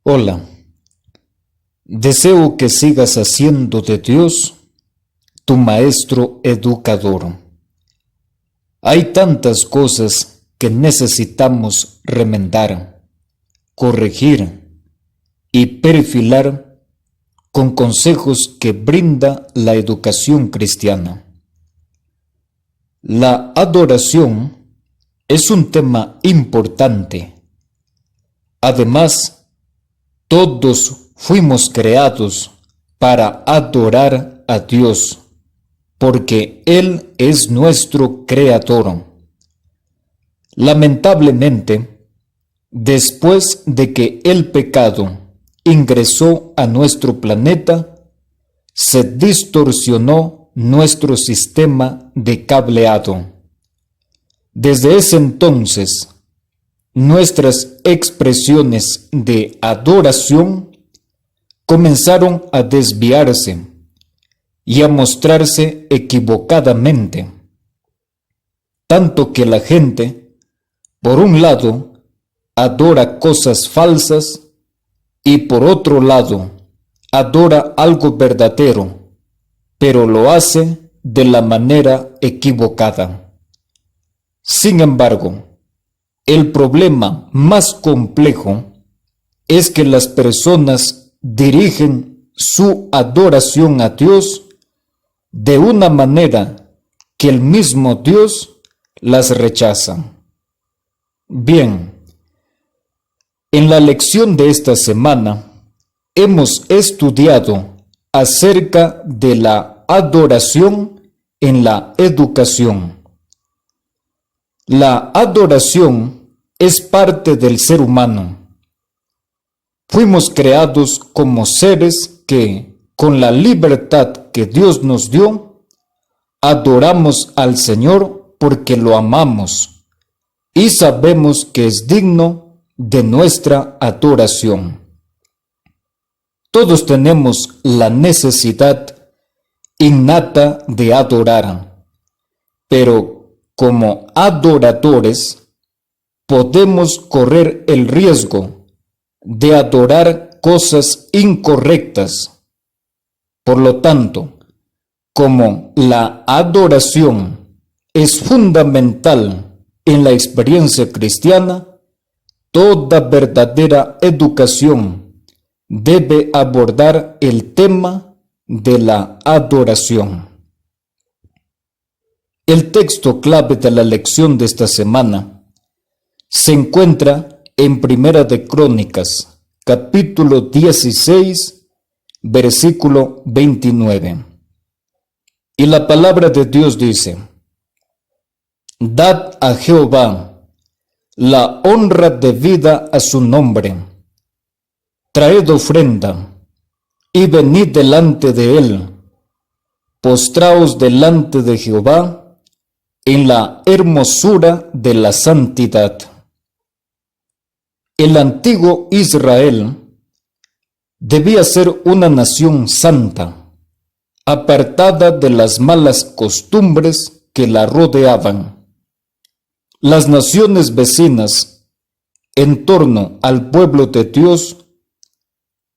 Hola, deseo que sigas haciendo de Dios tu maestro educador. Hay tantas cosas que necesitamos remendar, corregir y perfilar con consejos que brinda la educación cristiana. La adoración es un tema importante. Además, todos fuimos creados para adorar a Dios, porque Él es nuestro creador. Lamentablemente, después de que el pecado ingresó a nuestro planeta, se distorsionó nuestro sistema de cableado. Desde ese entonces, nuestras expresiones de adoración comenzaron a desviarse y a mostrarse equivocadamente, tanto que la gente, por un lado, adora cosas falsas y por otro lado, adora algo verdadero, pero lo hace de la manera equivocada. Sin embargo, el problema más complejo es que las personas dirigen su adoración a Dios de una manera que el mismo Dios las rechaza. Bien, en la lección de esta semana hemos estudiado acerca de la adoración en la educación. La adoración es parte del ser humano. Fuimos creados como seres que, con la libertad que Dios nos dio, adoramos al Señor porque lo amamos y sabemos que es digno de nuestra adoración. Todos tenemos la necesidad innata de adorar, pero como adoradores, podemos correr el riesgo de adorar cosas incorrectas. Por lo tanto, como la adoración es fundamental en la experiencia cristiana, toda verdadera educación debe abordar el tema de la adoración. El texto clave de la lección de esta semana se encuentra en Primera de Crónicas, capítulo 16, versículo 29. Y la palabra de Dios dice: Dad a Jehová la honra debida a su nombre, traed ofrenda y venid delante de él, postraos delante de Jehová en la hermosura de la santidad. El antiguo Israel debía ser una nación santa, apartada de las malas costumbres que la rodeaban. Las naciones vecinas, en torno al pueblo de Dios,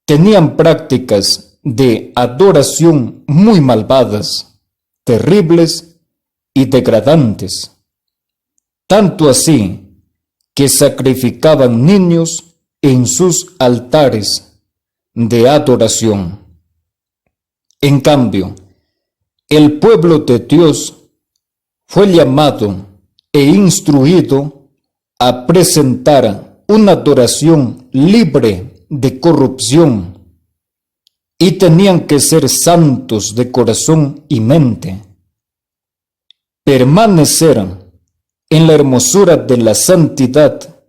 tenían prácticas de adoración muy malvadas, terribles y degradantes, tanto así que sacrificaban niños en sus altares de adoración. En cambio, el pueblo de Dios fue llamado e instruido a presentar una adoración libre de corrupción y tenían que ser santos de corazón y mente. Permanecer en la hermosura de la santidad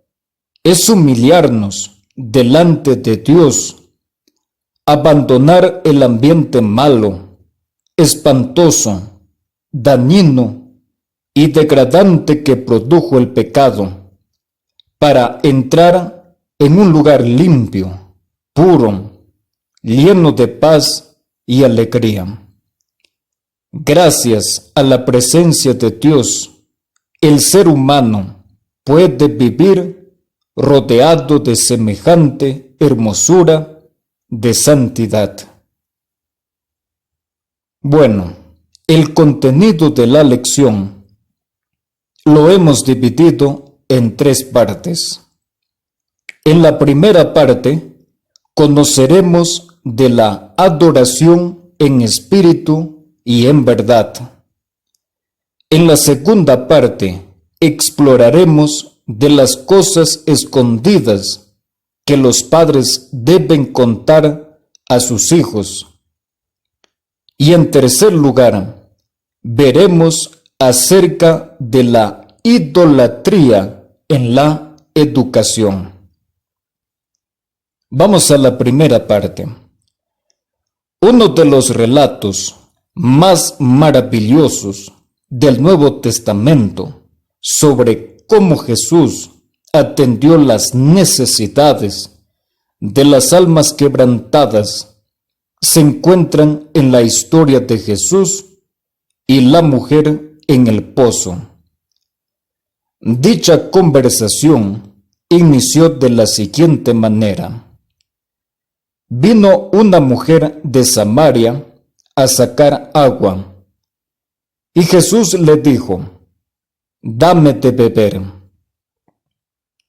es humillarnos delante de Dios, abandonar el ambiente malo, espantoso, dañino y degradante que produjo el pecado, para entrar en un lugar limpio, puro, lleno de paz y alegría. Gracias a la presencia de Dios, el ser humano puede vivir rodeado de semejante hermosura, de santidad. Bueno, el contenido de la lección lo hemos dividido en 3 partes. En la primera parte conoceremos de la adoración en espíritu y en verdad. En la segunda parte exploraremos de las cosas escondidas que los padres deben contar a sus hijos. Y en tercer lugar, veremos acerca de la idolatría en la educación. Vamos a la primera parte. Uno de los relatos más maravillosos del Nuevo Testamento sobre cómo Jesús atendió las necesidades de las almas quebrantadas se encuentran en la historia de Jesús y la mujer en el pozo. Dicha conversación inició de la siguiente manera. Vino una mujer de Samaria a sacar agua, y Jesús le dijo, «Dame de beber».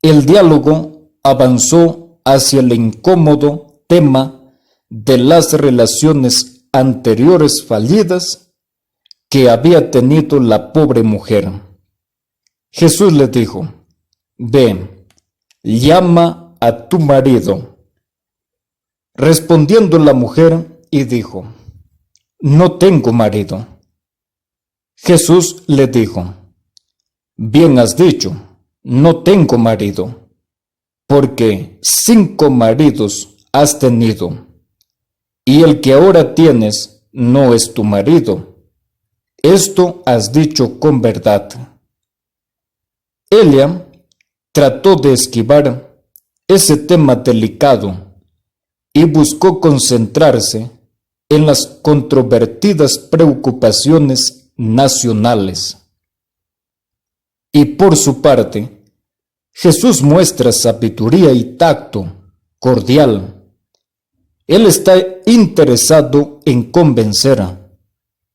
El diálogo avanzó hacia el incómodo tema de las relaciones anteriores fallidas que había tenido la pobre mujer. Jesús le dijo, «Ve, llama a tu marido». Respondiendo la mujer y dijo, «No tengo marido». Jesús le dijo, «Bien has dicho, no tengo marido, porque 5 maridos has tenido, y el que ahora tienes no es tu marido. Esto has dicho con verdad». Ella trató de esquivar ese tema delicado y buscó concentrarse en las controvertidas preocupaciones nacionales. Y por su parte, Jesús muestra sabiduría y tacto cordial. Él está interesado en convencer,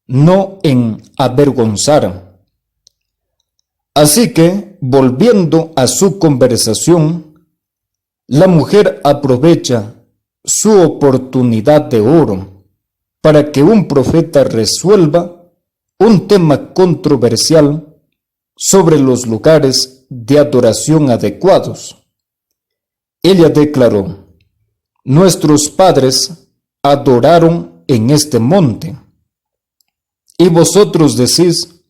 no en avergonzar. Así que, volviendo a su conversación, la mujer aprovecha su oportunidad de oro para que un profeta resuelva un tema controversial sobre los lugares de adoración adecuados. Ella declaró, «Nuestros padres adoraron en este monte, y vosotros decís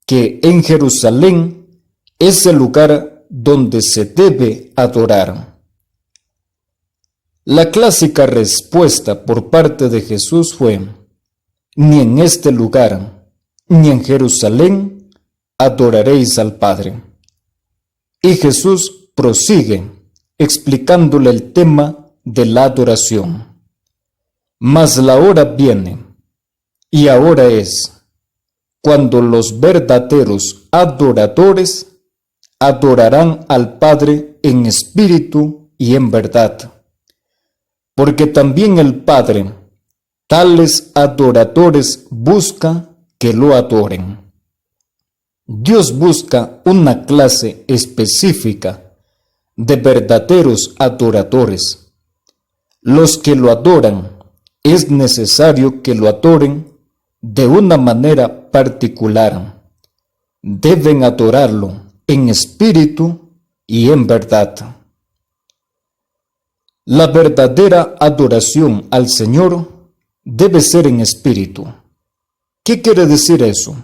que en Jerusalén es el lugar donde se debe adorar». La clásica respuesta por parte de Jesús fue, «Ni en este lugar, ni en Jerusalén adoraréis al Padre». Y Jesús prosigue explicándole el tema de la adoración. «Mas la hora viene, y ahora es, cuando los verdaderos adoradores adorarán al Padre en espíritu y en verdad. Porque también el Padre, tales adoradores busca que lo adoren». Dios busca una clase específica de verdaderos adoradores. Los que lo adoran, es necesario que lo adoren de una manera particular. Deben adorarlo en espíritu y en verdad. La verdadera adoración al Señor debe ser en espíritu. ¿Qué quiere decir eso?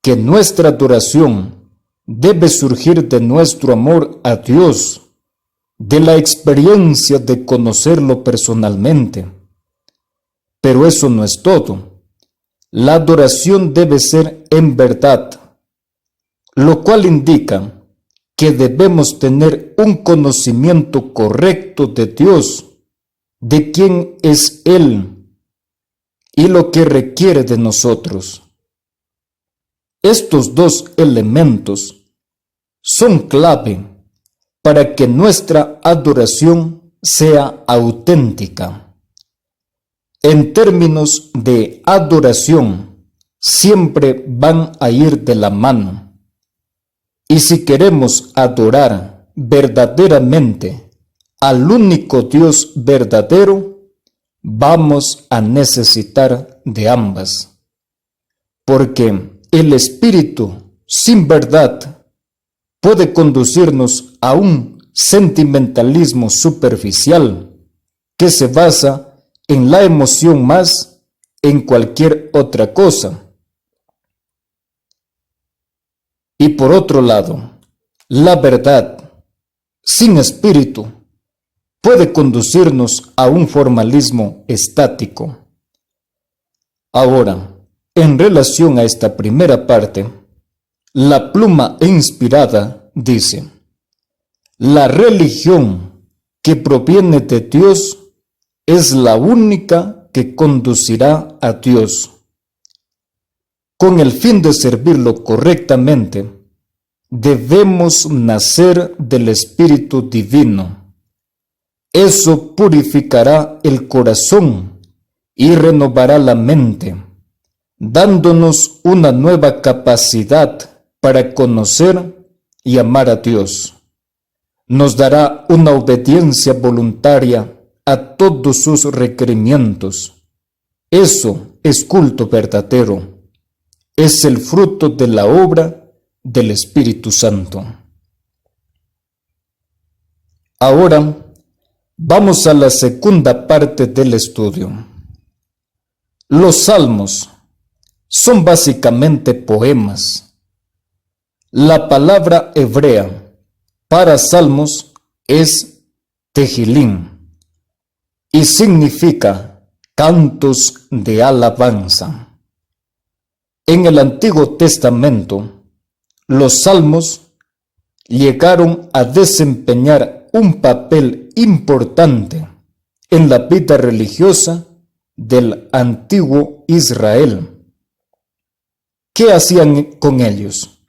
Que nuestra adoración debe surgir de nuestro amor a Dios, de la experiencia de conocerlo personalmente. Pero eso no es todo. La adoración debe ser en verdad, lo cual indica que debemos tener un conocimiento correcto de Dios, de quién es Él y lo que requiere de nosotros. Estos 2 elementos son clave para que nuestra adoración sea auténtica. En términos de adoración, siempre van a ir de la mano. Y si queremos adorar verdaderamente al único Dios verdadero, vamos a necesitar de ambas. Porque el espíritu sin verdad puede conducirnos a un sentimentalismo superficial que se basa en la emoción más en cualquier otra cosa. Y por otro lado, la verdad sin espíritu puede conducirnos a un formalismo estático. Ahora, en relación a esta primera parte, la pluma inspirada dice: la religión que proviene de Dios es la única que conducirá a Dios. Con el fin de servirlo correctamente, debemos nacer del Espíritu Divino. Eso purificará el corazón y renovará la mente, dándonos una nueva capacidad para conocer y amar a Dios. Nos dará una obediencia voluntaria a todos sus requerimientos. Eso es culto verdadero. Es el fruto de la obra del Espíritu Santo. Ahora vamos a la segunda parte del estudio. Los salmos son básicamente poemas. La palabra hebrea para salmos es Tehillim y significa cantos de alabanza. En el Antiguo Testamento, los salmos llegaron a desempeñar un papel importante en la vida religiosa del antiguo Israel. ¿Qué hacían con ellos?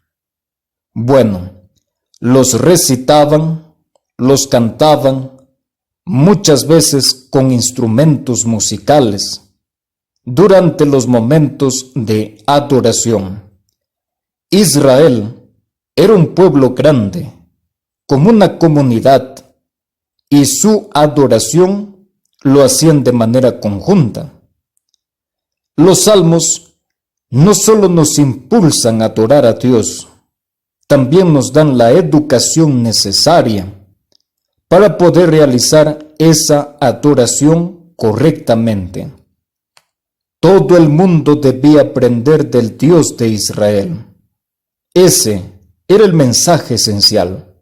Bueno, los recitaban, los cantaban, muchas veces con instrumentos musicales, durante los momentos de adoración. Israel era un pueblo grande, como una comunidad, y su adoración lo hacían de manera conjunta. Los salmos no solo nos impulsan a adorar a Dios, también nos dan la educación necesaria para poder realizar esa adoración correctamente. Todo el mundo debía aprender del Dios de Israel. Ese era el mensaje esencial.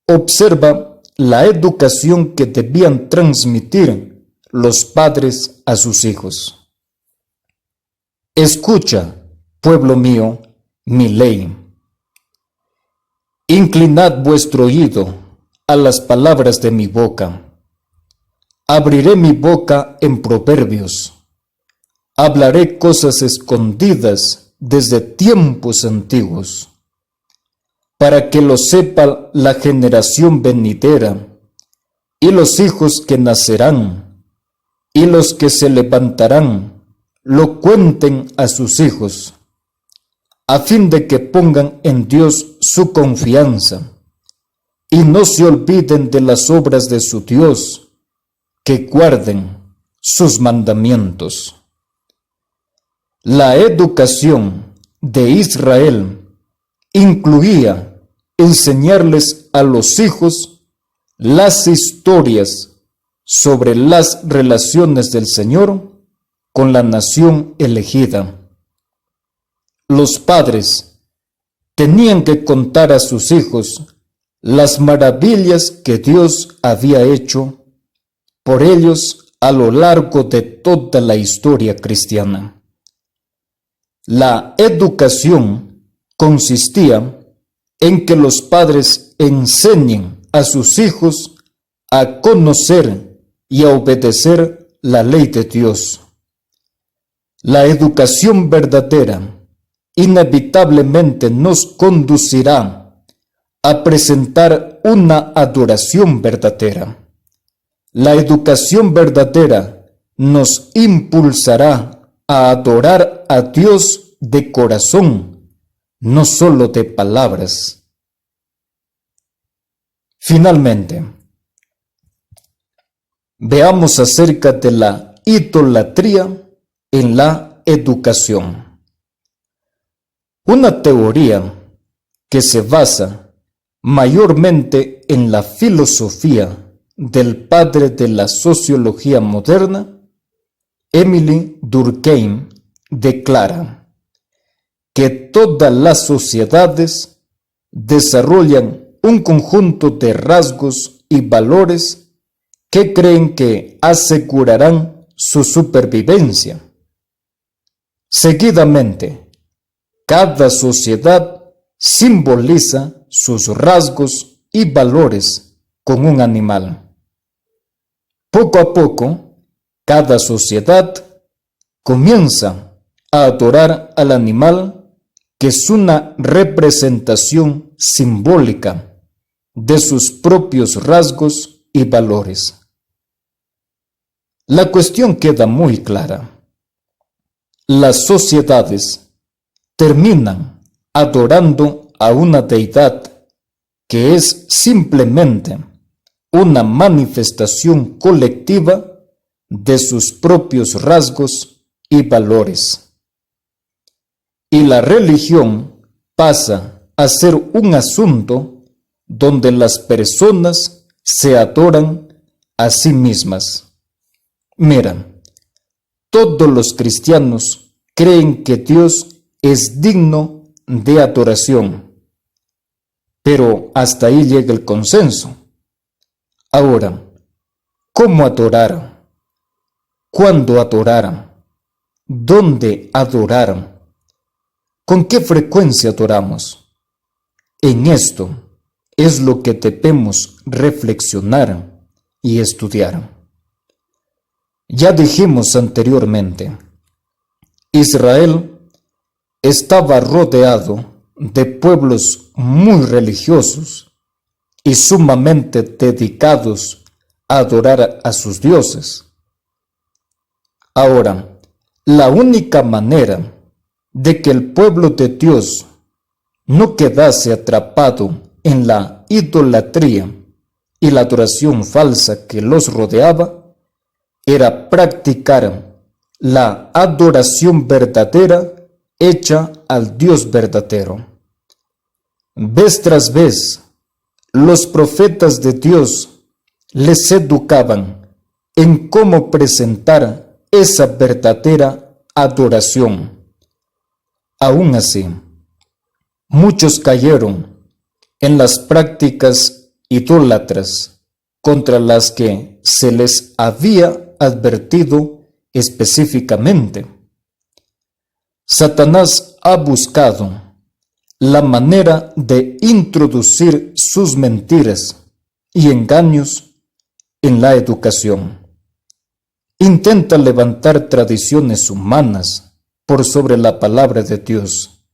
Observa la educación que debían transmitir los padres a sus hijos. Escucha, pueblo mío, mi ley. Inclinad vuestro oído a las palabras de mi boca. Abriré mi boca en proverbios. Hablaré cosas escondidas desde tiempos antiguos, para que lo sepa la generación venidera, y los hijos que nacerán, y los que se levantarán, lo cuenten a sus hijos, a fin de que pongan en Dios su confianza, y no se olviden de las obras de su Dios, que guarden sus mandamientos. La educación de Israel incluía enseñarles a los hijos las historias sobre las relaciones del Señor con la nación elegida. Los padres tenían que contar a sus hijos las maravillas que Dios había hecho por ellos a lo largo de toda la historia cristiana. La educación consistía en que los padres enseñen a sus hijos a conocer y a obedecer la ley de Dios. La educación verdadera inevitablemente nos conducirá a presentar una adoración verdadera. La educación verdadera nos impulsará a adorar a Dios de corazón, no solo de palabras. Finalmente, veamos acerca de la idolatría en la educación. Una teoría que se basa mayormente en la filosofía del padre de la sociología moderna, Émile Durkheim, declara que todas las sociedades desarrollan un conjunto de rasgos y valores que creen que asegurarán su supervivencia. Seguidamente, cada sociedad simboliza sus rasgos y valores con un animal. Poco a poco, cada sociedad comienza a adorar al animal, que es una representación simbólica de sus propios rasgos y valores. La cuestión queda muy clara. Las sociedades terminan adorando a una deidad que es simplemente una manifestación colectiva de sus propios rasgos y valores. Y la religión pasa a ser un asunto donde las personas se adoran a sí mismas. Mira, todos los cristianos creen que Dios es digno de adoración, pero hasta ahí llega el consenso. Ahora, ¿cómo adorar? ¿Cuándo adorar? ¿Dónde adorar? ¿Con qué frecuencia adoramos? En esto es lo que debemos reflexionar y estudiar. Ya dijimos anteriormente, Israel estaba rodeado de pueblos muy religiosos y sumamente dedicados a adorar a sus dioses. Ahora, la única manera de que el pueblo de Dios no quedase atrapado en la idolatría y la adoración falsa que los rodeaba era practicar la adoración verdadera hecha al Dios verdadero. Vez tras vez, los profetas de Dios les educaban en cómo presentar esa verdadera adoración. Aún así, muchos cayeron en las prácticas idólatras contra las que se les había advertido específicamente. Satanás ha buscado la manera de introducir sus mentiras y engaños en la educación. Intenta levantar tradiciones humanas por sobre la palabra de Dios.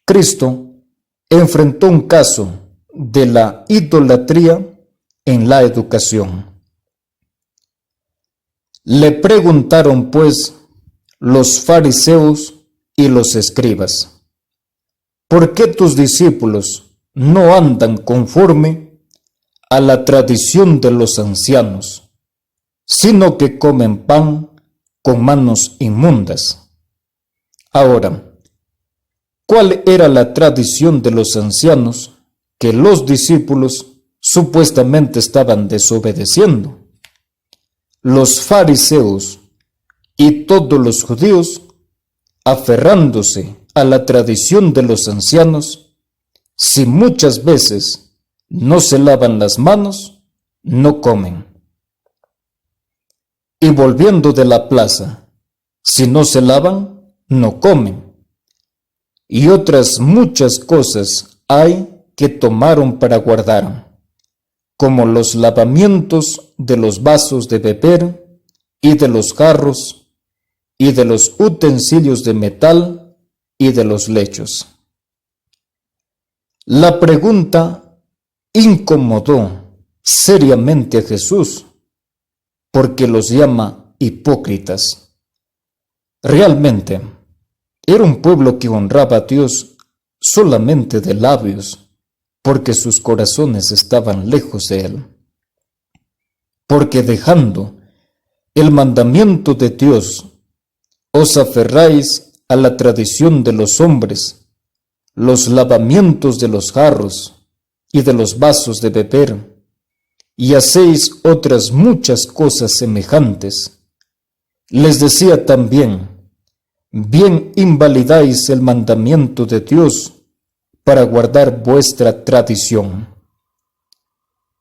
Cristo enfrentó un caso de la idolatría en la educación. Le preguntaron pues los fariseos y los escribas: ¿por qué tus discípulos no andan conforme a la tradición de los ancianos, sino que comen pan con manos inmundas? Ahora, ¿cuál era la tradición de los ancianos que los discípulos supuestamente estaban desobedeciendo? Los fariseos y todos los judíos, aferrándose a la tradición de los ancianos, si muchas veces no se lavan las manos, no comen. Y volviendo de la plaza, si no se lavan, no comen. Y otras muchas cosas hay que tomaron para guardar, como los lavamientos de los vasos de beber y de los jarros y de los utensilios de metal y de los lechos. La pregunta incomodó seriamente a Jesús, porque los llama hipócritas. Realmente, era un pueblo que honraba a Dios solamente de labios, porque sus corazones estaban lejos de Él. Porque dejando el mandamiento de Dios, os aferráis a la tradición de los hombres, los lavamientos de los jarros y de los vasos de beber, y hacéis otras muchas cosas semejantes. Les decía también, bien invalidáis el mandamiento de Dios para guardar vuestra tradición.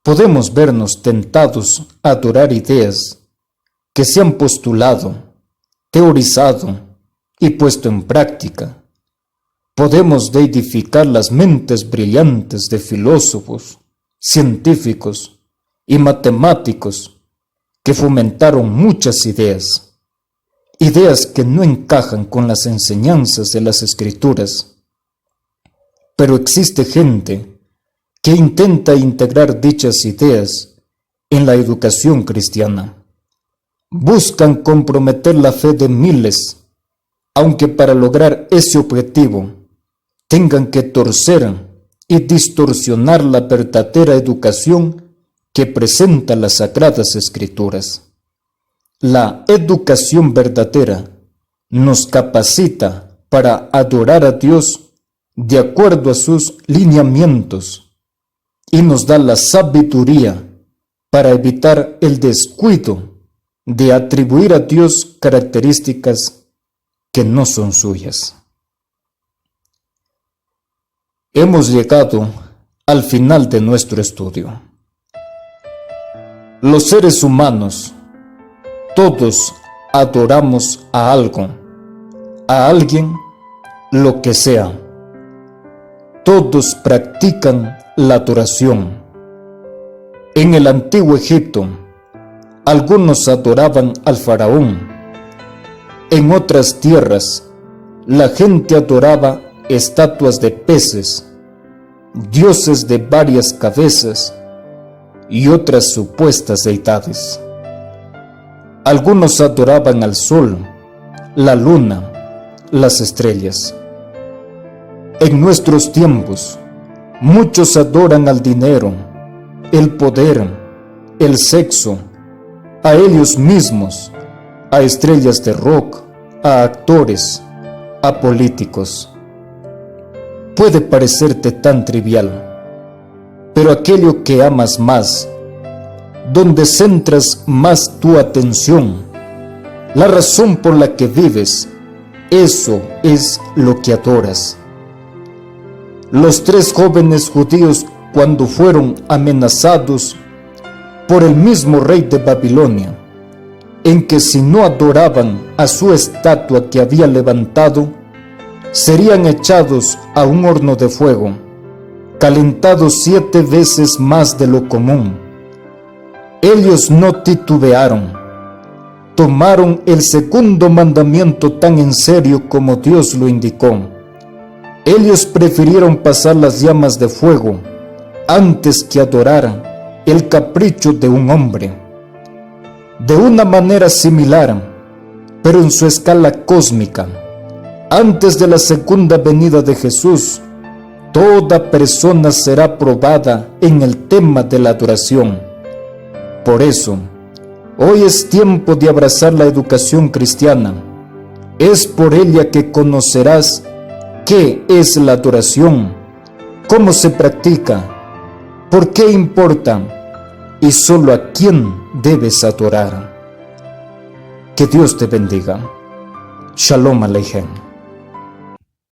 Podemos vernos tentados a adorar ideas que se han postulado, teorizado y puesto en práctica. Podemos deificar las mentes brillantes de filósofos, científicos y matemáticos que fomentaron muchas ideas que no encajan con las enseñanzas de las Escrituras. Pero existe gente que intenta integrar dichas ideas en la educación cristiana. Buscan comprometer la fe de miles, aunque para lograr ese objetivo tengan que torcer y distorsionar la verdadera educación que presenta las Sagradas Escrituras. La educación verdadera nos capacita para adorar a Dios de acuerdo a sus lineamientos y nos da la sabiduría para evitar el descuido de atribuir a Dios características que no son suyas. Hemos llegado al final de nuestro estudio. Los seres humanos, todos adoramos a algo, a alguien, lo que sea. Todos practican la adoración. En el antiguo Egipto, algunos adoraban al faraón. En otras tierras, la gente adoraba estatuas de peces, dioses de varias cabezas y otras supuestas deidades. Algunos adoraban al sol, la luna, las estrellas. En nuestros tiempos, muchos adoran al dinero, el poder, el sexo, a ellos mismos, a estrellas de rock, a actores, a políticos. Puede parecerte tan trivial, pero aquello que amas más, donde centras más tu atención, la razón por la que vives, eso es lo que adoras. Los 3 jóvenes judíos, cuando fueron amenazados por el mismo rey de Babilonia, en que si no adoraban a su estatua que había levantado, serían echados a un horno de fuego, calentados 7 veces más de lo común. Ellos no titubearon, tomaron el segundo mandamiento tan en serio como Dios lo indicó. Ellos prefirieron pasar las llamas de fuego antes que adorar el capricho de un hombre. De una manera similar, pero en su escala cósmica, antes de la segunda venida de Jesús, toda persona será probada en el tema de la adoración. Por eso, hoy es tiempo de abrazar la educación cristiana. Es por ella que conocerás qué es la adoración, cómo se practica, por qué importa y solo a quién debes adorar. Que Dios te bendiga. Shalom Aleichem.